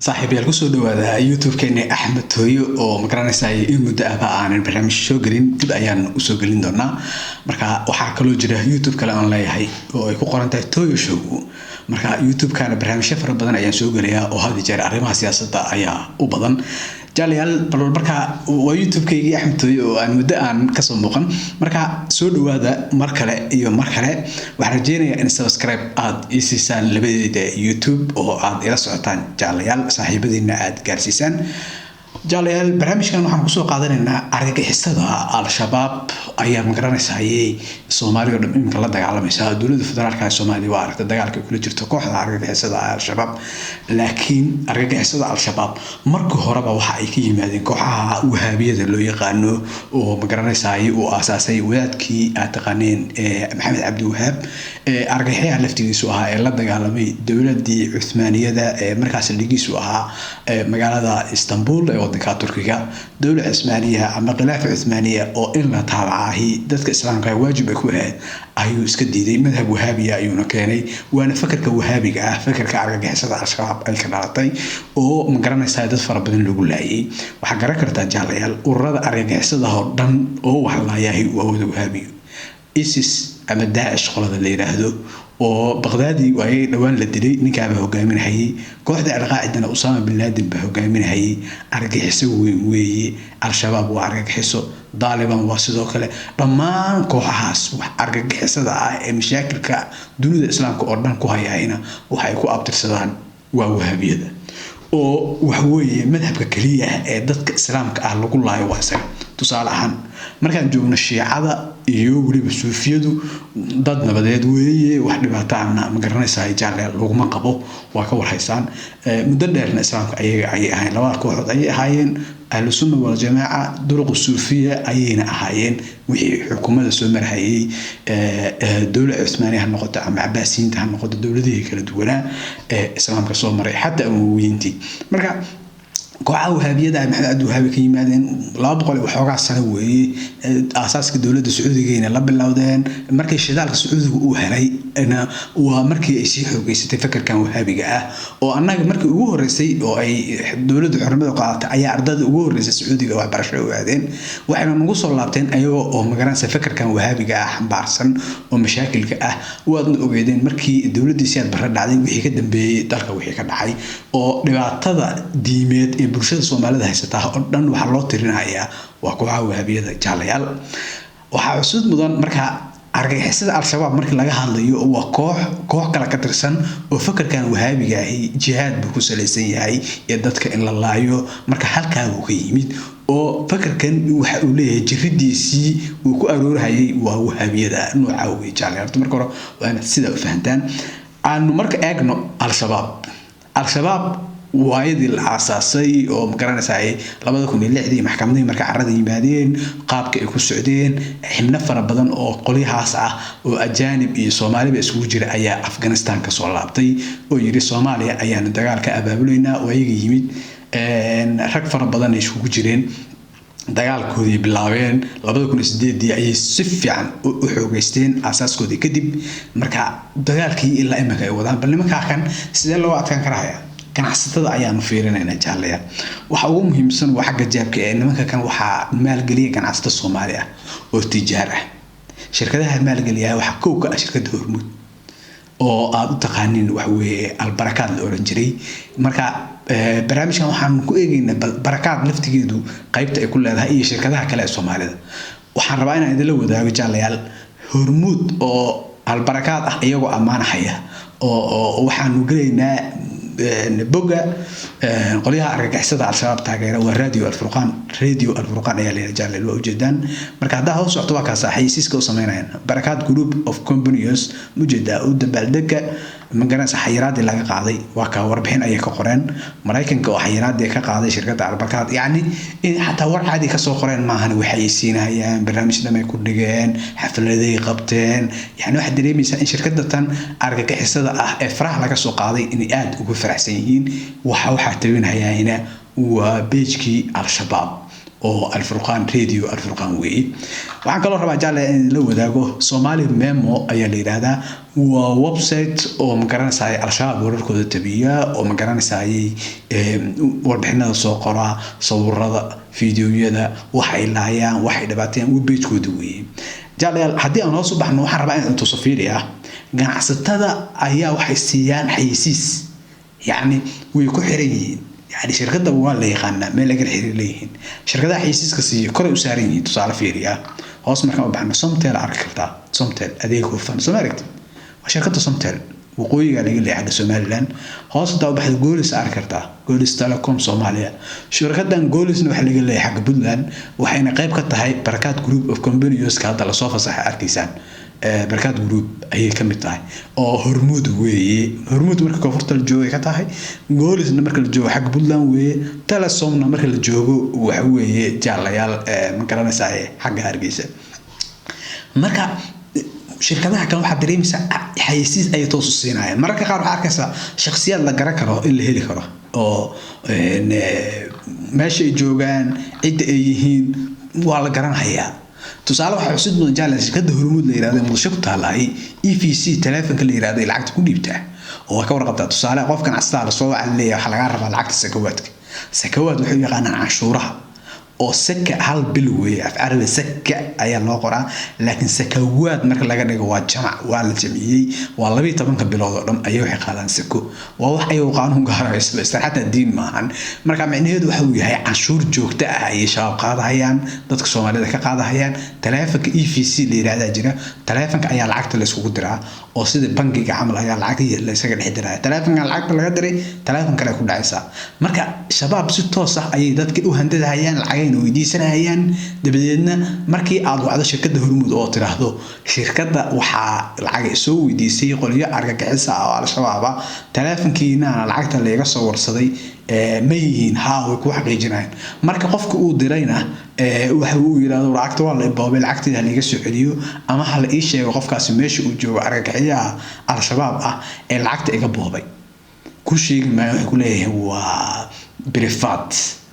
صاحب يالكو soo dhawaada YouTube-keena Axmed Hooyo oo ma garanaysaa in muddo ah aan barnaamij soo gelin dib ayaan u soo gelin doonaa marka waxa kale oo jira YouTube kale aan leeyahay oo ay ku qoran tahay Hooyo Show marka YouTube-kana barnaamijyo fara badan ayaan soo geliyaa oo had jeer arrimaha siyaasadda ayaa u badan jaaliyal bal marka waa YouTube-kayga Axmed Hooyo oo aan muddo aan ka soo muuqan marka soo dhawaada mar kale waxaan rajeynayaa in subscribe aad isiisaan labadayda YouTube oo aad ila socotaan jaaliyal saaxiibadiina aad gaarsiisaan jaaliyal barnaamijkan waxaan ku soo qaadanaynaa argagixisada al-shabaab ayaa ma garanaysaa Soomaaliya dhimka la dagaalamaysa dawladda federaalka Soomaaliya waa aragtay dagaalka kula jirto kooxda argagixisada al-shabaab laakiin argagixisada al-shabaab markii horeba waxa ay ka yimaadeen kooxaha wahaabiyada loo yaqaano oo ma garanaysaa uu aasaasay wadaadkii aad taqaaneen Maxamed Cabdi Wahaab argagixisada laftigiisu ahaa ee la dagaalamay dawladdii Cuthmaaniyada markaas ligiisu ahaa magaalada Istanbul waddanka Turkiga dawladda Cuthmaaniya ama khilaafa Cuthmaaniya oo in la taabacay dadka islaamka waajib ay ku ahayd ayuu iska diiday madhab wahaabiya ayuuna keenay waana fakarka wahaabiga ah fakarka argagixisada al-shabaab ay ka dhalatay oo ma garanaysaa dad fara badan lagu laayay waxa garan kartaa jaaliyal ururada argagixisada oo dhan oo wax la yahay waa wada wahaabiyo ISIS ama Daesh qolada la yiraahdo oo Baghdadi way dhawaan la dilay ninka hogaaminayay kooxda al-Qaa'idana Usama bin Laden ba hogaaminayay argagixiso weeye al-shabaab waa argagixiso Taliban waa sidoo kale dhammaan kooxahaas wax argagixisada ah ee mashaakilka dunida islaamka oo dhan ku hayayna waxay ku abtirsadaan waa wahabiyada oo wax weeye madhabka kaliya ee dadka islaamka ah lagu laayo waasan tusaale ahaan markaan joogno shiicada iyo waliba suufiyadu dad nabadeed weeye wax dhibaataan ma garanaysaa jaaliyal laguma qabo waa ka warhaysaan muddo dheerna islaamka ayay ahaayeen laba kooxood ayay ahaayeen ahlu sunna wal jamaa duruq suufiya ayayna ahaayeen wixii xukuumadda soo marayay dawladda Cuthmaaniya ha noqoto ama Cabbaasiyiinta ha noqoto dawladihii kala duwanaa islaamka soo maray xataa Umayyiintii marka kooxaha wahaabiyada Maxamed Cabdi Wahaab ka yimaadeen 200 waxoogaa sano weeye aasaaska dawladda Sacuudiga la bilowdeen markii shidaalka Sacuudiga uu helay waa markii ay sii xoogaysatay fakarkan wahaabiga ah oo annaga markii ugu horeysay oo ay dawladda xurmada qaadatay ayaa ardayda ugu horeysay Sacuudiga wax barasho u aadeen waxayna nagu soo laabteen ayagoo oo ma garanaysaa fakarkan wahaabiga ah xambaarsan oo mashaakilka ah waadna ogeedeen markii dawladdiisa aad barra dhacday wixii ka dambeeyay dalka wixii ka dhacay oo dhibaatada diimeed bulshada Soomaalida haysata oo dhan waxa loo tirinayaa waa kooxaha wahabiyada jaaliyal waxa cusub mudan marka argagixisada al-shabaab markii laga hadlayo waa koox kala ka tirsan oo fakarkan wahaabiga ah jihaad buu ku saleysan yahay ee dadka in la laayo marka halkaa uu ka yimid oo fakarkan waxa uu leeyahay jiridiisii uu ku aroorayay waa wahabiyada nooca weey jaaliyal marka hore waa sida u fahantaan aanu marka eegno al-shabaab waayadii la aasaasay oo ma garanaysaa 2006 maxkamadii marka carrada yimaadeen qaabka ay ku socdeen xibno fara badan oo qoliyahaas ah oo ajaanib iyo Soomaaliba isugu jira ayaa Afghanistan ka soo laabtay oo yiri Soomaaliya ayaan dagaalka abaabuleynaa oo ayaga yimid rag fara badan ay isugu jireen dagaalkoodii bilaabeen 2008 ayay si fiican u xoogaysteen asaaskoodii kadib marka dagaalkii ilaa imika ay wadaan bal nimanka kan sidee loo adkaan karayaa ganacsatada ayaan fiirinaynaa jaaliyal waxa ugu muhiimsan waa xagga jaabka ee nimanka kan waxa maalgeliya ganacsatada Soomaaliya oo tijaar ah shirkadaha maalgeliya waxa kooka shirkadda Hormuud oo aad u taqaaniin wax weeye albarakaad la oran jiray marka barnaamijkan waxaan ku eegaynaa barakaad laftigeedu qaybta ay ku leedahay iyo shirkadaha kale ee Soomaalida waxaan rabaa inaan idin la wadaago jaaliyal Hormuud oo albarakaad ah iyagoo amaanahaya oo waxaan u galeynaa boga qoliyaha argagixisada al-shabaab taageera waa radio al-furqan ayaa la jaaliyal waa ujeedaan marka hadda hoos socdo waa ka saaxiisiska u sameynayaan barakaad group of companies mujeda u dabaaldega magaranaysa xayiraadii laga qaaday waa ka warbixin ay ka qoreen Mareykanka oo xayiraadii ka qaaday shirkadda albarkaad yani in xataa war caadi ka soo qoreen maahan waxay siinayaan barnaamij dhamay ku dhigeen xafladay qabteen yani waxa dareemaysa in shirkadda tan argagixisada ah ee faraha laga soo qaaday in aad ugu faraxsan yihiin waxa tabinayaan waa beejkii al-shabaab oo Alfurqaan radio Alfurqaan weey waxaan kaloo rabaa jaalle in la wadaago Somali Memo ayaa la yiraahdaa waa website oo magaranaysa al-shabaab wararkooda tabiya oo magaranaysa warbixinada soo qora sawirada fiidiyoyada waxay laayaan waxay dhibaateen web page-kooda weey jaalle hadii aan hoos u baxno waxaan rabaa in intuu safiiriya ganacsatada ayaa waxay siiyaan xayisiis يعني ويكون حريين يعني شركة والله يخنا ما لقى الحريين شركة حيسيس كسي كره وسعرين تصال فيريا خلاص مركب بعمل صمتل عركتها صمتل أديك وفن سماركت وشركة صمتل وقوي قال لي حاجة سوماليلاند خلاص ده بحث جولس عركتها جولس تيليكوم صوماليا شركة جولس نوحل قال لي حاجة بلدان وحين قيب كتها هاي بركات جروب أوف كومبانيوز كهذا لصوفة صح أركيسان بركات جروب أي كم تاعي أو هرمود وي هرمود مركز كفرت الجو كتاعي جولس مركز الجو حق بلدان وي تلصومنا مركز الجو وحوي جاليال مكاننا ساي حق هرجيسة مركز شركتها كانوا حضرين حيسيس أي توصينا يعني مركز قارو حركة شخصيات لجرا كره اللي هي كره أو ماشي جوجان عد أيهين وعلى جران حياة tusaale waxa xusid mudan jaalle shirkadda hormuud la yiraahdo muqdisho ku taalaay EVC telefoonka la yiraahdo lacagta ku dhiibtaa oo ka warqabta tusaale qofkan astaan soo wacay waxa laga rabaa lacagta sakawaadka sakawaad wuxuu yaqaanaa canshuuraha oo saka hal bil weey af arabi saka ayaa loo qoraa laakiin sakawaad marka laga dhigo waa jamac waa la jamciyay waa 12 bilood oo dhan ayay wax qaadan sako waa wax ay qaanuun gaar ah isla xataa diin maahan marka macnaheedu waxa uu yahay canshuur joogto ah ay shabaab qaadayaan dadka Soomaalida ka qaadayaan telefoonka EVC la yiraahdo jira telefoonka ayaa lacagta la isku diraa oo sida bangiga camal ayaa lacag la isaga dhex diraa telefoonka lacagta laga diray telefoonka kale ku dhacaysa marka shabaab si toos ah ay dadka u handadayaan lacag weydiisanayaan dabadeedna markii aad wacdo shirkadda hormuud oo tiraahdo shirkadda waxa lacag soo weydiisay qoliyo argagixisa oo al-shabaab telefoonkiina lacagta la iga soo warsaday ma yihiin haa way ku xaqiijinayaan marka qofka uu dirayna waxa uu yiraahdo lacagta waa la boobay lacagta la iga soo celiyo ama hal ii sheego qofkaasi meesha uu joogo argagixiyaha al-shabaab ee lacagta iga boobay ku sheegi ma waxa ku leeyahay waa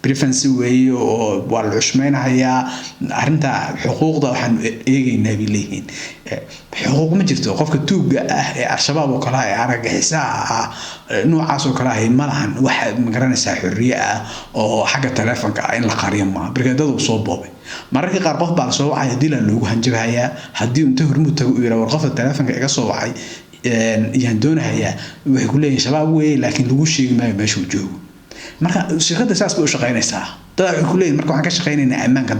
preference way oo waa la xushmeynayaa arinta xuquuqda waxaan eegaynaa bileeyin xuquuq ma jirto qofka tuuga ah ee al-shabaab oo kala ay argagixisa noocaas oo kala ay malahan waxa ma garanaysaa xurriye ah oo xagga telefoonka in la qariyo ma brigadadu soo boobay mararka qaar qof baa soo wacay dilan loogu hanjabayaa hadii inta hormuud tago uu yiraahdo qofka telefoonka iga soo wacay yaan doonayaa waxay ku leeyihiin shabaab way laakiin lagu sheegi maayo meesha uu joogo marka shirkadda saas bay u shaqeynaysaa dad waxay ku leeyihiin marka waxaan ka shaqeynaynaa ammaanka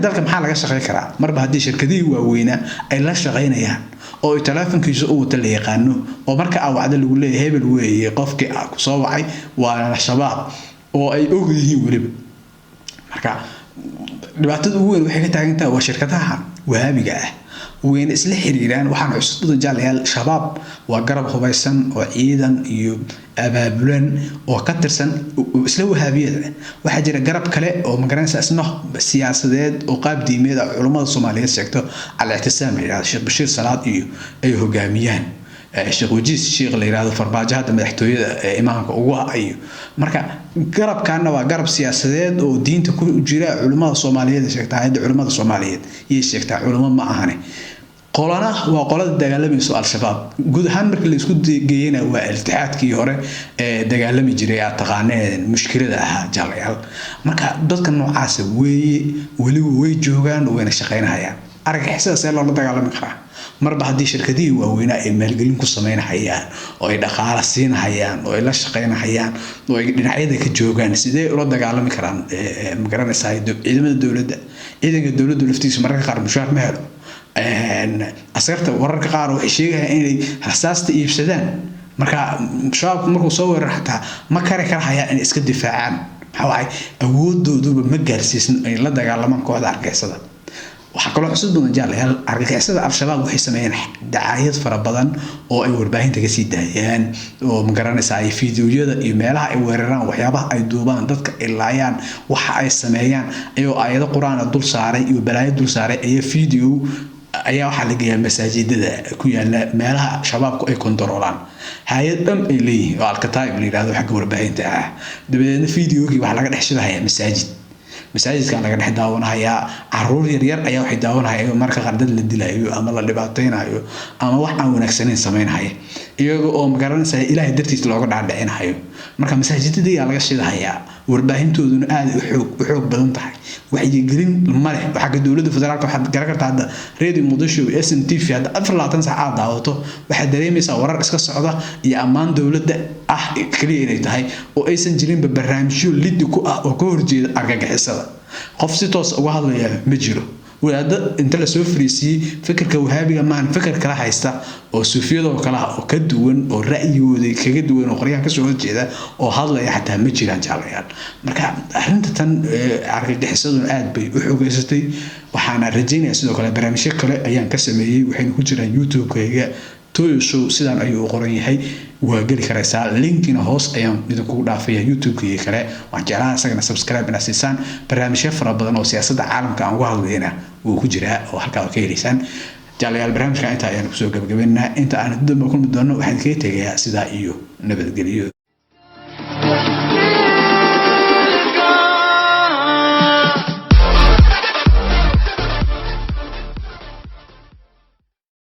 dalka maxaa laga shaqeyn karaa marba haddii shirkadihii waaweynaa ay la shaqeynayaan oo telefoonkiisa uu wata la yaqaano oo marka aa wacdo lagu leeyahay hebel weeye qofkii ku soo wacay waa shabaab oo ay og yihiin weliba marka dhibaatada ugu weyn waxay ka taagan tahay waa shirkadaha waabiga ah وين إسلح إيران وحنا عصدنا جالها شباب وقرب خبيسان وعيدا أبابلن وكترسن وإسلوه هابية وحجر قرب كله ومقرنس اسمه سياسات وقاب ديمية علماء الصومالية سكتوا على اعتصام يعني الشيخ بشير صلاة أيه جاميان الشيخ وجيس الشيخ اللي هذا فرباجة هذا محتوى إمامك وقوة أيه مركا قرب كان وقرب سياسات ودين تكون جراء علماء الصومالية سكتوا هذا علماء الصومالية يسكتوا علماء ما أهني قولنا وقولات دجالمي سؤال شباب جود هنبرك اللي يسكت جينا والاتحاد كي هره دجالمي جريء تقانين مشكلة ده جاليال مركا ضد كانوا عاسب وي جوجان وين الشقين هيا أرجع إحساس يلا الله دجالمي خرا مرة بعد شركة دي وين المالجين كوسمين حيان أو يدخل الصين حيان أو إلا الشقين حيان أو ينعيدك جوجان سيدي رد دجالمي خران مقرن سايد إذا من الدولة لفتيس مرة خار مشوار مهله أسرت ورك قارو شيء إني حساس يفسدان مركا شاب مركو صور حتى ما كره حياة إن إسكت دفاعان حواي أود دوب مجالسين لا دجالمان كواد أرجعسدا وحكلو حسد من جال هل أرجعسدا الشباب وحي سمين دعايات فربضان أو أي ورباهين تجسي دهيان أو مقارنة ساي فيديو يدا يمالها أي ورران وحيابها أي دوبان ضدك اللايان وح أي سمايان أيو آيات القرآن الدول ساري وبلايات الدول ساري أي فيديو ayaa waxa laga yaabaa masaajidada ku yaala meelaha shabaabku ay kontroolaan hay'ad dhan ay leeyihiin oo alkataayib la yiraahdo xagga warbaahinta dabadeedna fiidiyoogii waxa laga dhex shidayaa masaajid masaajidkan laga dhex daawanayaa caruur yaryar ayaa waxay daawanayaan marka qardad la dilayo ama la dhibaateynayo ama wax aan wanaagsaneyn sameynaya iyaga oo magaranaysa ilaahay dartiis looga dhaadhicinayo marka masaajidada ayaa laga shidahayaa warbaahintooduna aad u xoog badan tahay wacyigelin ma leh waxa ka dowladda federaalka waxaad garan kartaa hadda radio Muqdisho SNTV hadda 24 saac aad daawato waxaad dareemaysaa warar iska socda iyo ammaan dowladda kaliya inay tahay oo aysan jirin barnaamijyo lid ku ah oo ka horjeeda argagixisada qof si toos uga hadlaya ma jiro wadaad inta la soo fariisiyay fikirka wahaabiga maan fikir kala haysta oo suufiyada oo kala oo ka duwan oo ra'yigooda kaga duwan oo qoryaha ka soo horjeeda oo hadlaya xataa ma jiraan jaalayaal marka arrinta tan argagixisadu aad bay u xogeysatay waxaana rajaynayaa sidoo kale barnaamijyo kale ayaan ka sameeyay waxayna ku jiraan YouTube-kayga Toyo Show sidaan ayuu u qoran yahay waa gali karaysaa linkina hoos ayaan idinku dhaafaya YouTube-kayga kale waxaan jeclahay asagana subscribe ina siisaan barnaamijyo fara badan oo siyaasadda caalamka aan uga hadlayna wuu ku jiraa oo halkaa ka helaysaan jaalayaal barnaamijka inta ayaan kusoo gabagabeynaa inta aan dib u kulmi doono waxaan kaga tegayaa sidaa iyo nabadgelyo